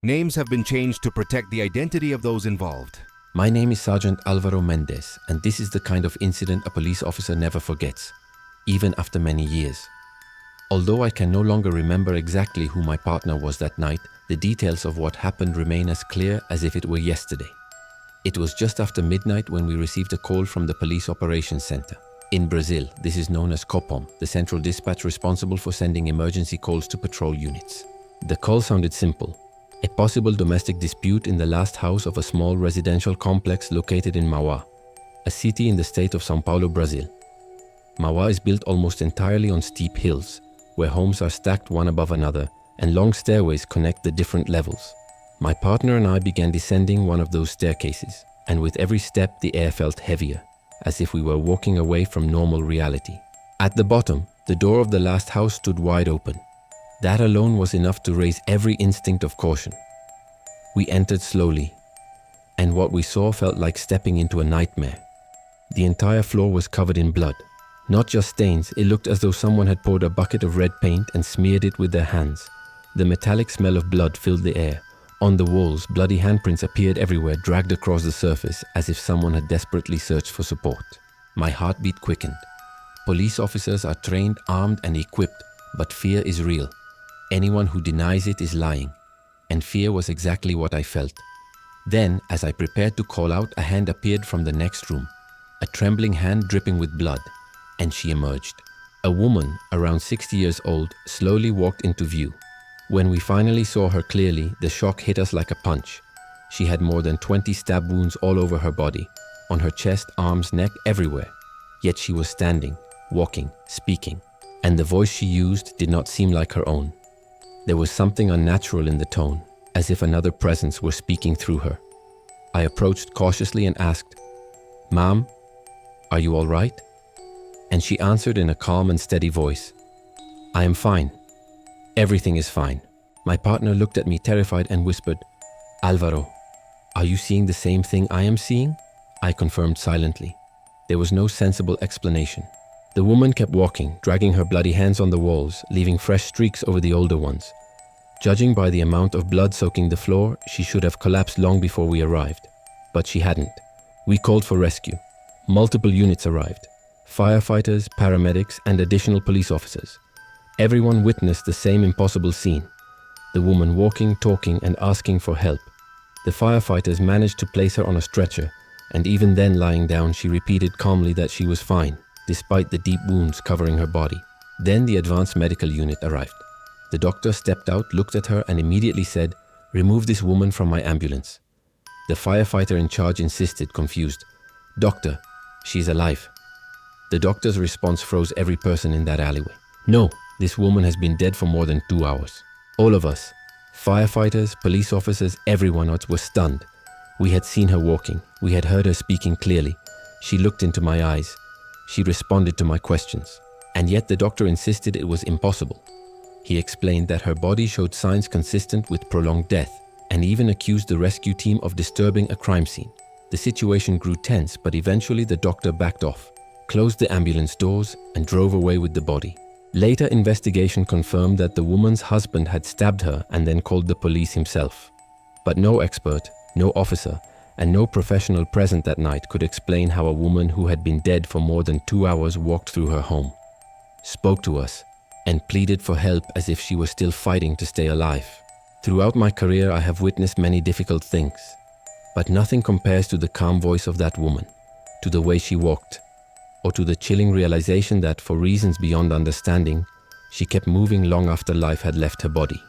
Names have been changed to protect the identity of those involved. My name is Sergeant Alvaro Mendez, and this is the kind of incident a police officer never forgets, even after many years. Although I can no longer remember exactly who my partner was that night, the details of what happened remain as clear as if it were yesterday. It was just after midnight when we received a call from the Police Operations Center. In Brazil, this is known as COPOM, the central dispatch responsible for sending emergency calls to patrol units. The call sounded simple: a possible domestic dispute in the last house of a small residential complex located in Mauá, a city in the state of São Paulo, Brazil. Mauá is built almost entirely on steep hills, where homes are stacked one above another and long stairways connect the different levels. My partner and I began descending one of those staircases, and with every step the air felt heavier, as if we were walking away from normal reality. At the bottom, the door of the last house stood wide open. That alone was enough to raise every instinct of caution. We entered slowly, and what we saw felt like stepping into a nightmare. The entire floor was covered in blood. Not just stains, it looked as though someone had poured a bucket of red paint and smeared it with their hands. The metallic smell of blood filled the air. On the walls, bloody handprints appeared everywhere, dragged across the surface as if someone had desperately searched for support. My heartbeat quickened. Police officers are trained, armed and equipped, but fear is real. Anyone who denies it is lying. And fear was exactly what I felt. Then, as I prepared to call out, a hand appeared from the next room. A trembling hand dripping with blood. And she emerged. A woman, around 60 years old, slowly walked into view. When we finally saw her clearly, the shock hit us like a punch. She had more than 20 stab wounds all over her body, on her chest, arms, neck, everywhere. Yet she was standing, walking, speaking, and the voice she used did not seem like her own. There was something unnatural in the tone, as if another presence were speaking through her. I approached cautiously and asked, "Ma'am, are you all right?" And she answered in a calm and steady voice, "I am fine. Everything is fine." My partner looked at me terrified and whispered, "Alvaro, are you seeing the same thing I am seeing?" I confirmed silently. There was no sensible explanation. The woman kept walking, dragging her bloody hands on the walls, leaving fresh streaks over the older ones. Judging by the amount of blood soaking the floor, she should have collapsed long before we arrived. But she hadn't. We called for rescue. Multiple units arrived. Firefighters, paramedics, and additional police officers. Everyone witnessed the same impossible scene. The woman walking, talking, and asking for help. The firefighters managed to place her on a stretcher, and even then lying down, she repeated calmly that she was fine, despite the deep wounds covering her body. Then the advanced medical unit arrived. The doctor stepped out, looked at her, and immediately said, "Remove this woman from my ambulance." The firefighter in charge insisted, confused, "Doctor, she's alive." The doctor's response froze every person in that alleyway. "No, this woman has been dead for more than 2 hours." All of us, firefighters, police officers, everyone else was stunned. We had seen her walking. We had heard her speaking clearly. She looked into my eyes. She responded to my questions. And yet the doctor insisted it was impossible. He explained that her body showed signs consistent with prolonged death, and even accused the rescue team of disturbing a crime scene. The situation grew tense, but eventually the doctor backed off, closed the ambulance doors, and drove away with the body. Later investigation confirmed that the woman's husband had stabbed her and then called the police himself. But no expert, no officer, and no professional present that night could explain how a woman who had been dead for more than 2 hours walked through her home, spoke to us, and pleaded for help as if she was still fighting to stay alive. Throughout my career, I have witnessed many difficult things, but nothing compares to the calm voice of that woman, to the way she walked, or to the chilling realization that, for reasons beyond understanding, she kept moving long after life had left her body.